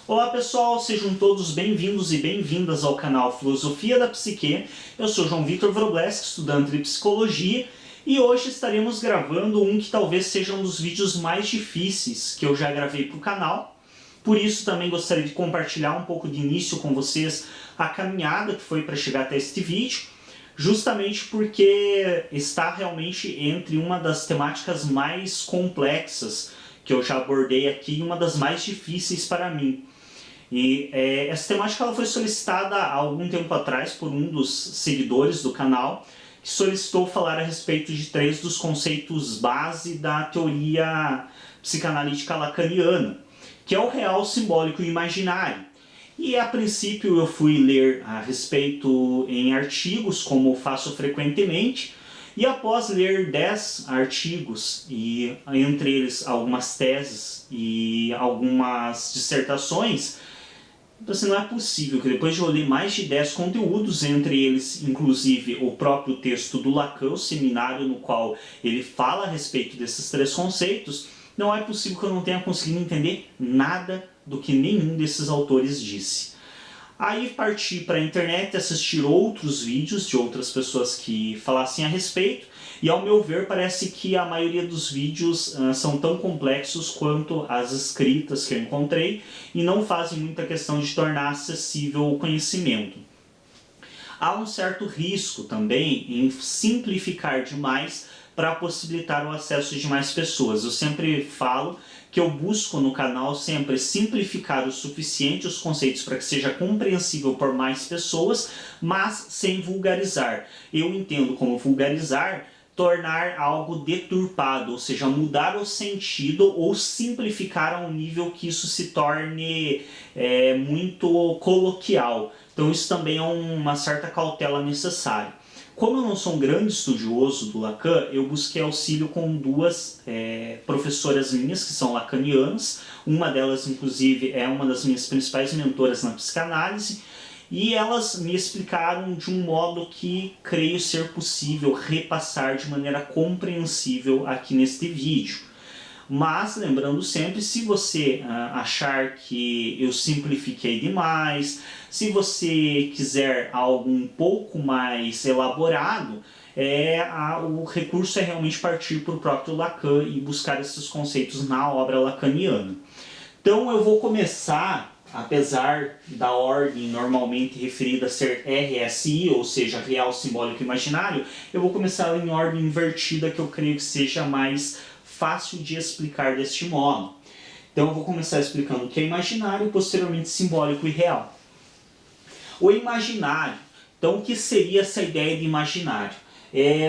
Olá pessoal, sejam todos bem-vindos e bem-vindas ao canal Filosofia da Psique. Eu sou João Vitor Wrobleski, estudante de Psicologia, e hoje estaremos gravando um que talvez seja um dos vídeos mais difíceis que eu já gravei para o canal. Por isso também gostaria de compartilhar um pouco de início com vocês a caminhada que foi para chegar até este vídeo, justamente porque está realmente entre uma das temáticas mais complexas que eu já abordei aqui e uma das mais difíceis para mim. E essa temática ela foi solicitada há algum tempo atrás por um dos seguidores do canal, que solicitou falar a respeito de 3 dos conceitos base da teoria psicanalítica lacaniana, que é o real, simbólico e imaginário. E a princípio eu fui ler a respeito em artigos, como faço frequentemente, e após ler 10 artigos, e entre eles algumas teses e algumas dissertações, então, assim, não é possível que depois de eu ler mais de 10 conteúdos, entre eles inclusive o próprio texto do Lacan, o seminário no qual ele fala a respeito desses 3 conceitos, não é possível que eu não tenha conseguido entender nada do que nenhum desses autores disse. Aí parti para a internet assistir outros vídeos de outras pessoas que falassem a respeito, e ao meu ver parece que a maioria dos vídeos são tão complexos quanto as escritas que eu encontrei e não fazem muita questão de tornar acessível o conhecimento. Há um certo risco também em simplificar demais para possibilitar o acesso de mais pessoas. Eu sempre falo que eu busco no canal sempre simplificar o suficiente os conceitos para que seja compreensível por mais pessoas, mas sem vulgarizar. Eu entendo como vulgarizar tornar algo deturpado, ou seja, mudar o sentido ou simplificar a um nível que isso se torne muito coloquial. Então isso também é uma certa cautela necessária. Como eu não sou um grande estudioso do Lacan, eu busquei auxílio com 2 professoras minhas que são lacanianas. Uma delas, inclusive, é uma das minhas principais mentoras na psicanálise, e elas me explicaram de um modo que creio ser possível repassar de maneira compreensível aqui neste vídeo. Mas, lembrando sempre, se você achar que eu simplifiquei demais, se você quiser algo um pouco mais elaborado, o recurso é realmente partir para o próprio Lacan e buscar esses conceitos na obra lacaniana. Então eu vou começar, apesar da ordem normalmente referida a ser RSI, ou seja, real, simbólico e imaginário, eu vou começar em ordem invertida, que eu creio que seja mais fácil de explicar deste modo. Então eu vou começar explicando o que é imaginário, posteriormente simbólico e real. O imaginário, então o que seria essa ideia de imaginário?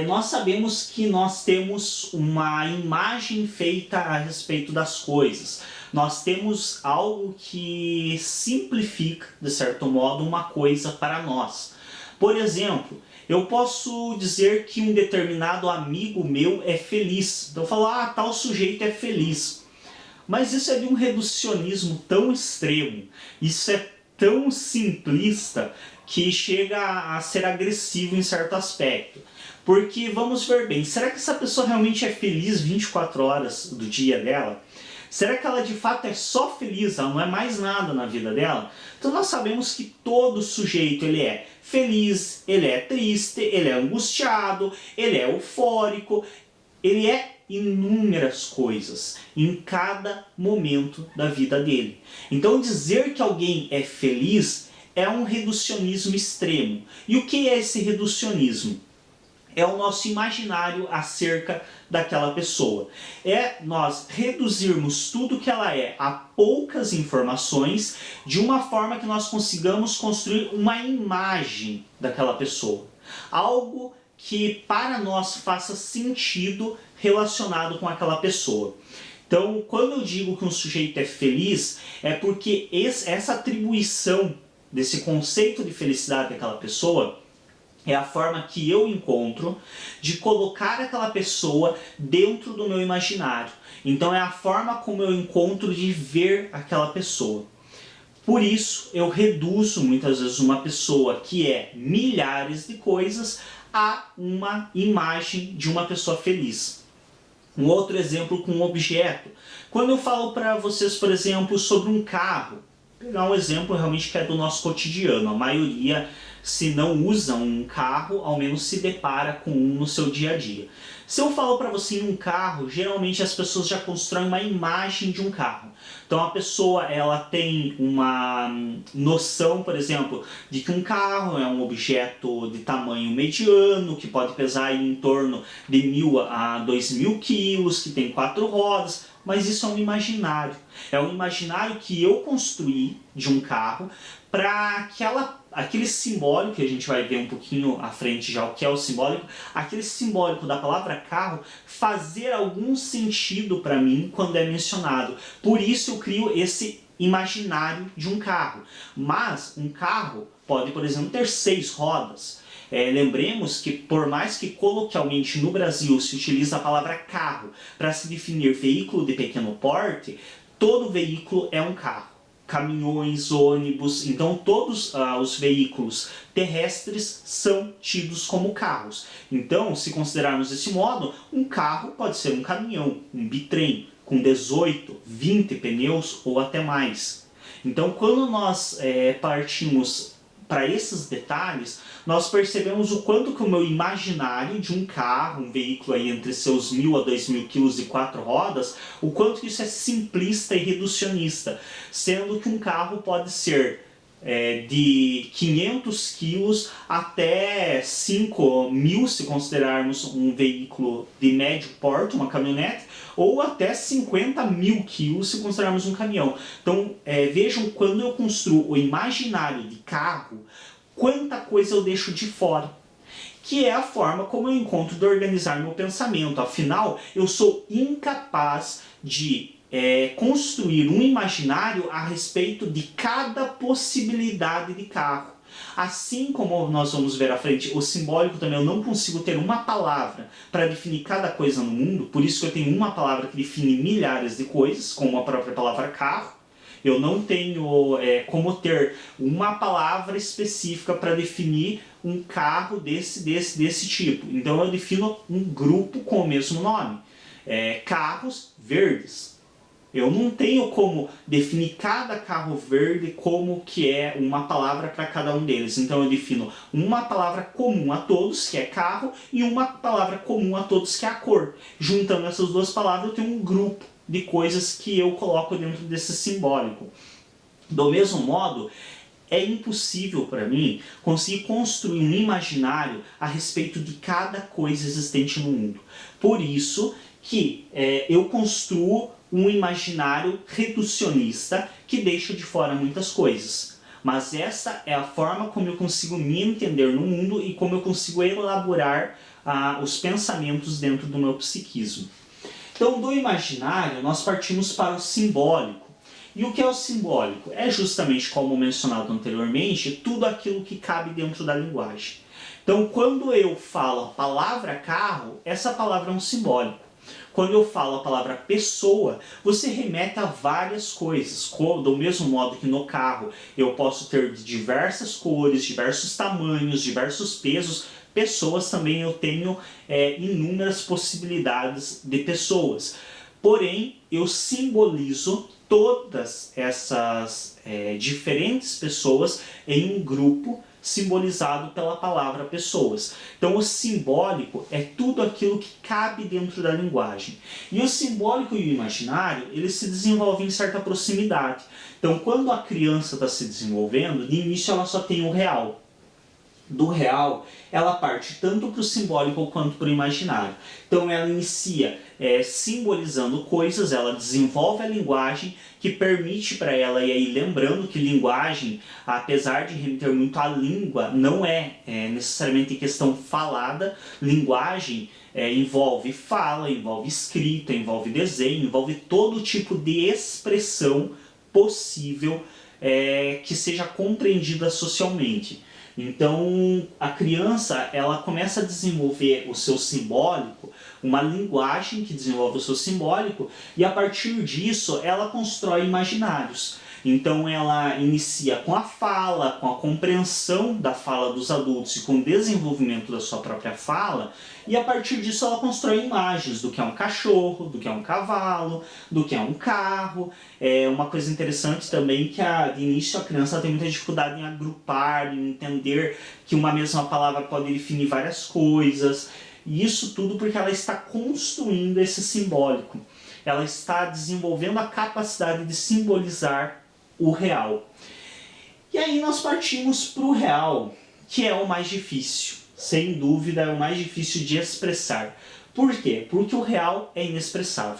Nós sabemos que nós temos uma imagem feita a respeito das coisas. Nós temos algo que simplifica, de certo modo, uma coisa para nós. Por exemplo, eu posso dizer que um determinado amigo meu é feliz. Então eu falo, tal sujeito é feliz. Mas isso é de um reducionismo tão extremo, isso é tão simplista, que chega a ser agressivo em certo aspecto. Porque, vamos ver bem, será que essa pessoa realmente é feliz 24 horas do dia dela? Será que ela de fato é só feliz, ela não é mais nada na vida dela? Então nós sabemos que todo sujeito ele é feliz, ele é triste, ele é angustiado, ele é eufórico, ele é inúmeras coisas em cada momento da vida dele. Então dizer que alguém é feliz é um reducionismo extremo. E o que é esse reducionismo? É o nosso imaginário acerca daquela pessoa. É nós reduzirmos tudo que ela é a poucas informações, de uma forma que nós consigamos construir uma imagem daquela pessoa. Algo que para nós faça sentido relacionado com aquela pessoa. Então, quando eu digo que um sujeito é feliz, é porque essa atribuição desse conceito de felicidade daquela pessoa é a forma que eu encontro de colocar aquela pessoa dentro do meu imaginário. Então é a forma como eu encontro de ver aquela pessoa. Por isso eu reduzo muitas vezes uma pessoa que é milhares de coisas a uma imagem de uma pessoa feliz. Um outro exemplo com um objeto. Quando eu falo para vocês, por exemplo, sobre um carro, pegar um exemplo realmente que é do nosso cotidiano. A maioria, se não usa um carro, ao menos se depara com um no seu dia a dia. Se eu falo para você em um carro, geralmente as pessoas já constroem uma imagem de um carro. Então a pessoa ela tem uma noção, por exemplo, de que um carro é um objeto de tamanho mediano, que pode pesar em torno de 1.000 a 2.000 quilos, que tem 4 rodas, mas isso é um imaginário. É um imaginário que eu construí de um carro para aquele simbólico, que a gente vai ver um pouquinho à frente já o que é o simbólico, aquele simbólico da palavra carro fazer algum sentido para mim quando é mencionado. Por isso eu crio esse imaginário de um carro. Mas um carro pode, por exemplo, ter 6 rodas. Lembremos que por mais que coloquialmente no Brasil se utiliza a palavra carro para se definir veículo de pequeno porte, todo veículo é um carro. Caminhões, ônibus, então todos os veículos terrestres são tidos como carros. Então, se considerarmos desse modo, um carro pode ser um caminhão, um bitrem, com 18, 20 pneus ou até mais. Então, quando nós partimos para esses detalhes, nós percebemos o quanto que o meu imaginário de um carro, um veículo aí entre seus 1.000 a 2.000 quilos e 4 rodas, o quanto que isso é simplista e reducionista, sendo que um carro pode ser de 500 quilos até 5.000, se considerarmos um veículo de médio porte, uma caminhonete, ou até 50.000 quilos, se considerarmos um caminhão. Então, vejam, quando eu construo o imaginário de carro, quanta coisa eu deixo de fora. Que é a forma como eu encontro de organizar meu pensamento. Afinal, eu sou incapaz de construir um imaginário a respeito de cada possibilidade de carro. Assim como nós vamos ver à frente, o simbólico também, eu não consigo ter uma palavra para definir cada coisa no mundo, por isso que eu tenho uma palavra que define milhares de coisas, como a própria palavra carro. Eu não tenho como ter uma palavra específica para definir um carro desse tipo. Então eu defino um grupo com o mesmo nome. Carros verdes. Eu não tenho como definir cada carro verde como que é uma palavra para cada um deles. Então eu defino uma palavra comum a todos, que é carro, e uma palavra comum a todos, que é a cor. Juntando essas duas palavras eu tenho um grupo de coisas que eu coloco dentro desse simbólico. Do mesmo modo, é impossível para mim conseguir construir um imaginário a respeito de cada coisa existente no mundo. Por isso que eu construo um imaginário reducionista que deixa de fora muitas coisas. Mas essa é a forma como eu consigo me entender no mundo e como eu consigo elaborar os pensamentos dentro do meu psiquismo. Então, do imaginário, nós partimos para o simbólico. E o que é o simbólico? É justamente, como mencionado anteriormente, tudo aquilo que cabe dentro da linguagem. Então, quando eu falo a palavra carro, essa palavra é um simbólico. Quando eu falo a palavra pessoa, você remete a várias coisas. Do mesmo modo que no carro eu posso ter diversas cores, diversos tamanhos, diversos pesos, pessoas também eu tenho inúmeras possibilidades de pessoas. Porém, eu simbolizo todas essas diferentes pessoas em um grupo simbolizado pela palavra pessoas. Então o simbólico é tudo aquilo que cabe dentro da linguagem. E o simbólico e o imaginário, eles se desenvolvem em certa proximidade. Então quando a criança está se desenvolvendo, de início ela só tem o real. Do real, ela parte tanto para o simbólico quanto para o imaginário. Então ela inicia simbolizando coisas, ela desenvolve a linguagem que permite para ela, e aí lembrando que linguagem, apesar de remeter muito à língua, não é necessariamente questão falada. Linguagem envolve fala, envolve escrita, envolve desenho, envolve todo tipo de expressão possível que seja compreendida socialmente. Então, a criança, ela começa a desenvolver o seu simbólico, uma linguagem que desenvolve o seu simbólico, e a partir disso, ela constrói imaginários. Então ela inicia com a fala, com a compreensão da fala dos adultos e com o desenvolvimento da sua própria fala, e a partir disso ela constrói imagens do que é um cachorro, do que é um cavalo, do que é um carro. Uma coisa interessante também que de início a criança tem muita dificuldade em agrupar, em entender que uma mesma palavra pode definir várias coisas, e isso tudo porque ela está construindo esse simbólico. Ela está desenvolvendo a capacidade de simbolizar o real. E aí nós partimos para o real, que é o mais difícil. Sem dúvida, é o mais difícil de expressar. Por quê? Porque o real é inexpressável.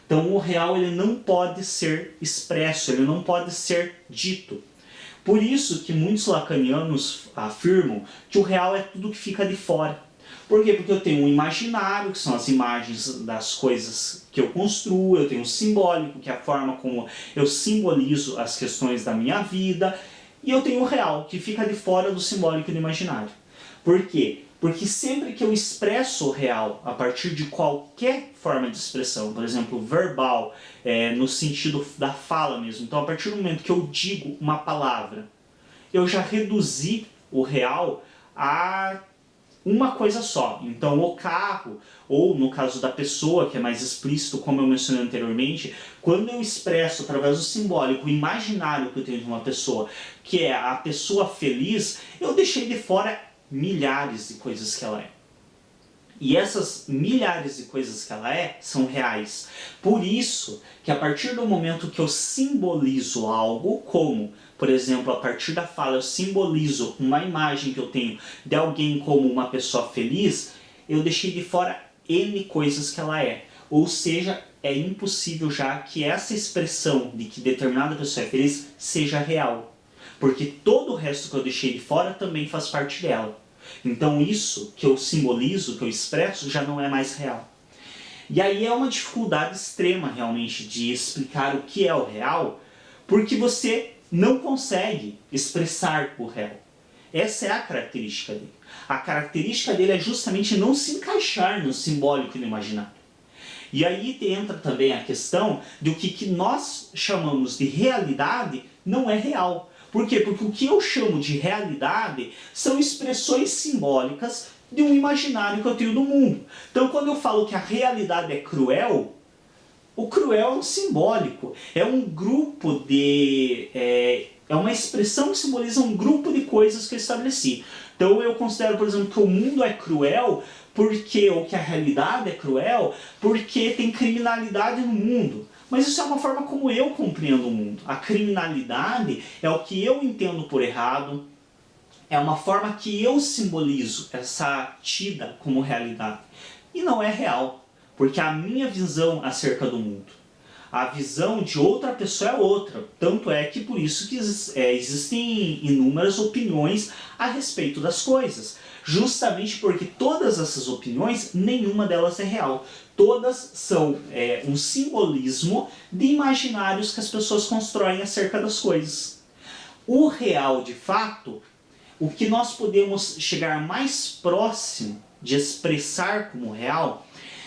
Então o real ele não pode ser expresso, ele não pode ser dito. Por isso que muitos lacanianos afirmam que o real é tudo que fica de fora. Por quê? Porque eu tenho um imaginário, que são as imagens das coisas que eu construo, eu tenho um simbólico, que é a forma como eu simbolizo as questões da minha vida, e eu tenho o real, que fica de fora do simbólico e do imaginário. Por quê? Porque sempre que eu expresso o real a partir de qualquer forma de expressão, por exemplo, verbal, no sentido da fala mesmo, então a partir do momento que eu digo uma palavra, eu já reduzi o real a uma coisa só. Então o carro, ou no caso da pessoa, que é mais explícito, como eu mencionei anteriormente, quando eu expresso através do simbólico o imaginário que eu tenho de uma pessoa, que é a pessoa feliz, eu deixei de fora milhares de coisas que ela é. E essas milhares de coisas que ela é, são reais. Por isso que a partir do momento que eu simbolizo algo, como, por exemplo, a partir da fala eu simbolizo uma imagem que eu tenho de alguém como uma pessoa feliz, eu deixei de fora N coisas que ela é. Ou seja, é impossível já que essa expressão de que determinada pessoa é feliz seja real. Porque todo o resto que eu deixei de fora também faz parte dela. Então isso que eu simbolizo, que eu expresso, já não é mais real. E aí é uma dificuldade extrema realmente de explicar o que é o real, porque você não consegue expressar o real. Essa é a característica dele. A característica dele é justamente não se encaixar no simbólico e no imaginário. E aí entra também a questão de o que nós chamamos de realidade não é real. Por quê? Porque o que eu chamo de realidade são expressões simbólicas de um imaginário que eu tenho do mundo. Então quando eu falo que a realidade é cruel, o cruel é um simbólico, é um grupo de... é uma expressão que simboliza um grupo de coisas que eu estabeleci. Então eu considero, por exemplo, que o mundo é cruel porque, ou que a realidade é cruel porque tem criminalidade no mundo. Mas isso é uma forma como eu compreendo o mundo. A criminalidade é o que eu entendo por errado, é uma forma que eu simbolizo essa tida como realidade. E não é real, porque a minha visão acerca do mundo. A visão de outra pessoa é outra. Tanto é que por isso que existem inúmeras opiniões a respeito das coisas. Justamente porque todas essas opiniões, nenhuma delas é real. Todas são um simbolismo de imaginários que as pessoas constroem acerca das coisas. O real, de fato, o que nós podemos chegar mais próximo de expressar como real,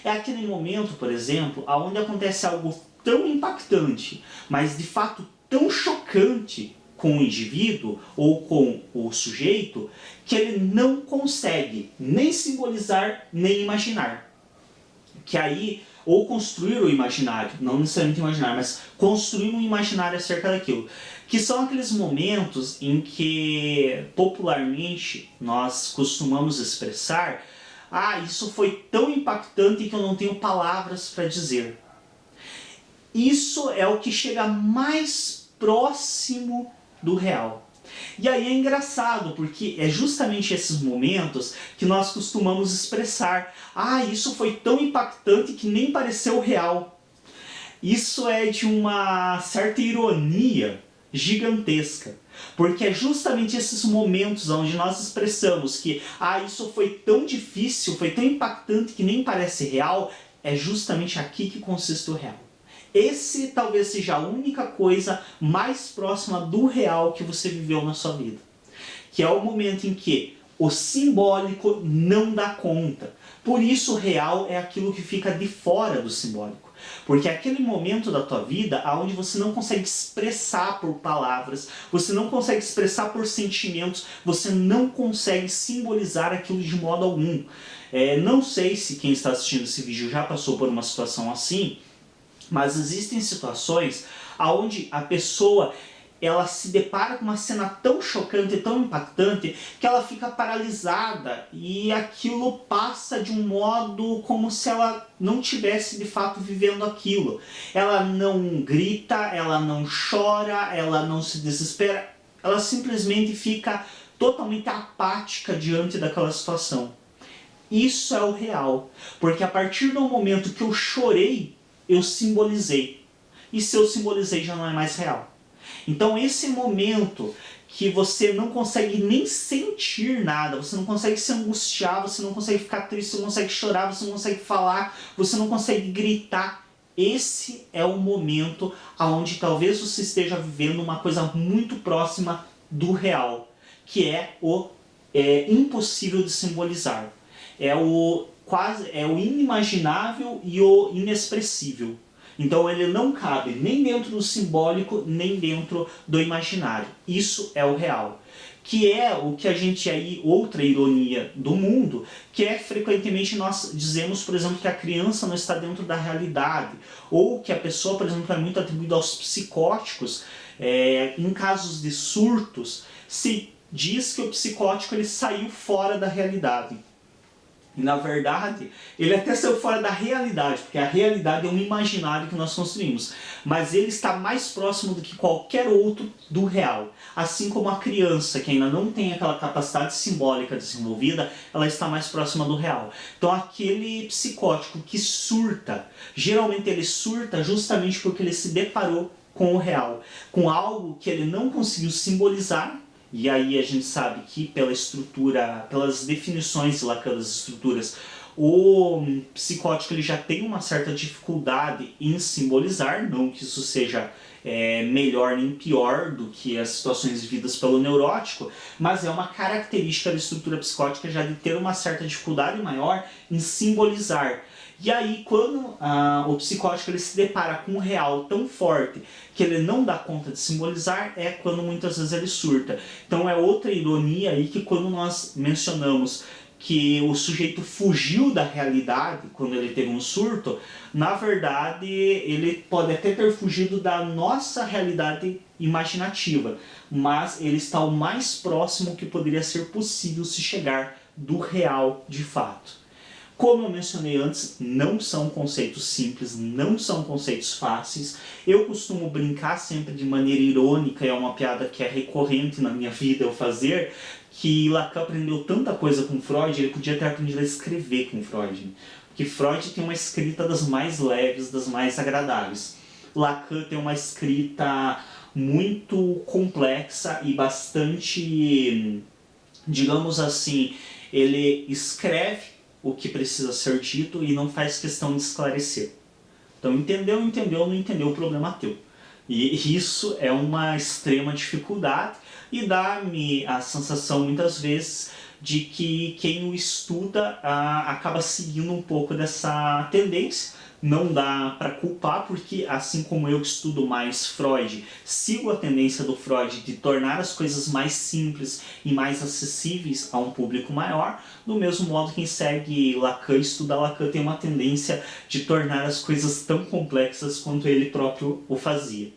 é aquele momento, por exemplo, onde acontece algo tão impactante, mas de fato tão chocante com o indivíduo ou com o sujeito, que ele não consegue nem simbolizar nem imaginar. Que aí, ou construir o imaginário, não necessariamente imaginar, mas construir um imaginário acerca daquilo. Que são aqueles momentos em que popularmente nós costumamos expressar: ah, isso foi tão impactante que eu não tenho palavras para dizer. Isso é o que chega mais próximo do real. E aí é engraçado, porque é justamente esses momentos que nós costumamos expressar: ah, isso foi tão impactante que nem pareceu real. Isso é de uma certa ironia gigantesca, porque é justamente esses momentos onde nós expressamos que ah, isso foi tão difícil, foi tão impactante que nem parece real, é justamente aqui que consiste o real. Esse talvez seja a única coisa mais próxima do real que você viveu na sua vida. Que é o momento em que o simbólico não dá conta. Por isso o real é aquilo que fica de fora do simbólico. Porque é aquele momento da tua vida onde você não consegue expressar por palavras, você não consegue expressar por sentimentos, você não consegue simbolizar aquilo de modo algum. Não sei se quem está assistindo esse vídeo já passou por uma situação assim, mas existem situações onde a pessoa ela se depara com uma cena tão chocante, tão impactante, que ela fica paralisada e aquilo passa de um modo como se ela não tivesse de fato vivendo aquilo. Ela não grita, ela não chora, ela não se desespera, ela simplesmente fica totalmente apática diante daquela situação. Isso é o real, porque a partir do momento que eu chorei, eu simbolizei. E se eu simbolizei, já não é mais real. Então esse momento que você não consegue nem sentir nada, você não consegue se angustiar, você não consegue ficar triste, você não consegue chorar, você não consegue falar, você não consegue gritar, esse é o momento onde talvez você esteja vivendo uma coisa muito próxima do real, que é o impossível de simbolizar. É o inimaginável e o inexpressível. Então ele não cabe nem dentro do simbólico, nem dentro do imaginário. Isso é o real. Que é o que a gente aí, outra ironia do mundo, que é frequentemente nós dizemos, por exemplo, que a criança não está dentro da realidade, ou que a pessoa, por exemplo, é muito atribuída aos psicóticos. Em casos de surtos, se diz que o psicótico ele saiu fora da realidade. E na verdade, ele até saiu fora da realidade, porque a realidade é um imaginário que nós construímos. Mas ele está mais próximo do que qualquer outro do real. Assim como a criança, que ainda não tem aquela capacidade simbólica desenvolvida, ela está mais próxima do real. Então aquele psicótico que surta, geralmente ele surta justamente porque ele se deparou com o real. Com algo que ele não conseguiu simbolizar. E aí a gente sabe que pela estrutura, pelas definições de Lacan das estruturas, o psicótico ele já tem uma certa dificuldade em simbolizar, não que isso seja melhor nem pior do que as situações vividas pelo neurótico, mas é uma característica da estrutura psicótica já de ter uma certa dificuldade maior em simbolizar. E aí, quando o psicótico ele se depara com um real tão forte que ele não dá conta de simbolizar, é quando muitas vezes ele surta. Então é outra ironia aí que quando nós mencionamos que o sujeito fugiu da realidade quando ele teve um surto, na verdade ele pode até ter fugido da nossa realidade imaginativa, mas ele está o mais próximo que poderia ser possível se chegar do real de fato. Como eu mencionei antes, não são conceitos simples, não são conceitos fáceis. Eu costumo brincar sempre de maneira irônica, é uma piada que é recorrente na minha vida eu fazer, que Lacan aprendeu tanta coisa com Freud, ele podia ter aprendido a escrever com Freud. Porque Freud tem uma escrita das mais leves, das mais agradáveis. Lacan tem uma escrita muito complexa e bastante, digamos assim, ele escreve o que precisa ser dito e não faz questão de esclarecer. Então entendeu, não entendeu, o problema teu. E isso é uma extrema dificuldade e dá-me a sensação muitas vezes de que quem o estuda acaba seguindo um pouco dessa tendência. Não dá para culpar, porque assim como eu que estudo mais Freud, sigo a tendência do Freud de tornar as coisas mais simples e mais acessíveis a um público maior, do mesmo modo quem segue Lacan, estuda Lacan, tem uma tendência de tornar as coisas tão complexas quanto ele próprio o fazia.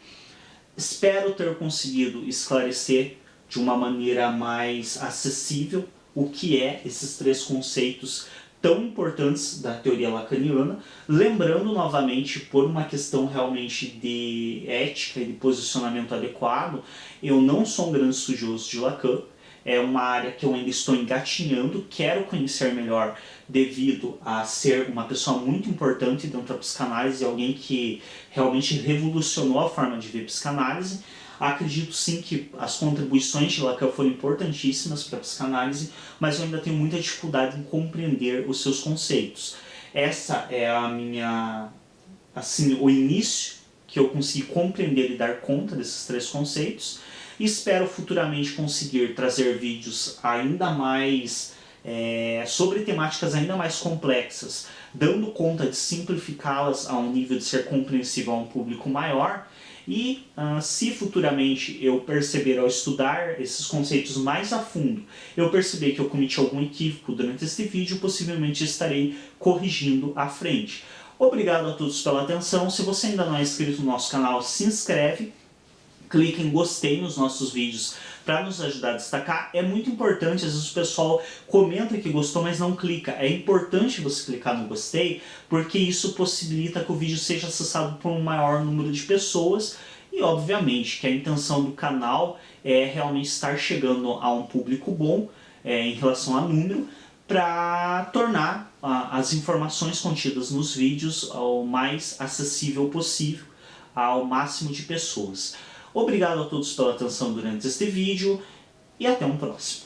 Espero ter conseguido esclarecer de uma maneira mais acessível o que é esses três conceitos tão importantes da teoria lacaniana, lembrando novamente, por uma questão realmente de ética e de posicionamento adequado, eu não sou um grande estudioso de Lacan, é uma área que eu ainda estou engatinhando, quero conhecer melhor devido a ser uma pessoa muito importante dentro da psicanálise, alguém que realmente revolucionou a forma de ver psicanálise. Acredito sim que as contribuições de Lacan foram importantíssimas para a psicanálise, mas eu ainda tenho muita dificuldade em compreender os seus conceitos. Essa é a minha, assim, o início que eu consegui compreender e dar conta desses três conceitos. E espero futuramente conseguir trazer vídeos ainda mais sobre temáticas ainda mais complexas dando conta de simplificá-las a um nível de ser compreensível a um público maior. E se futuramente eu perceber, ao estudar esses conceitos mais a fundo, eu perceber que eu cometi algum equívoco durante este vídeo, possivelmente estarei corrigindo à frente. Obrigado a todos pela atenção. Se você ainda não é inscrito no nosso canal, se inscreve. Clique em gostei nos nossos vídeos para nos ajudar a destacar. É muito importante, às vezes o pessoal comenta que gostou, mas não clica. É importante você clicar no gostei, porque isso possibilita que o vídeo seja acessado por um maior número de pessoas. E obviamente que a intenção do canal é realmente estar chegando a um público bom em relação a número, para tornar as informações contidas nos vídeos o mais acessível possível ao máximo de pessoas. Obrigado a todos pela atenção durante este vídeo e até um próximo.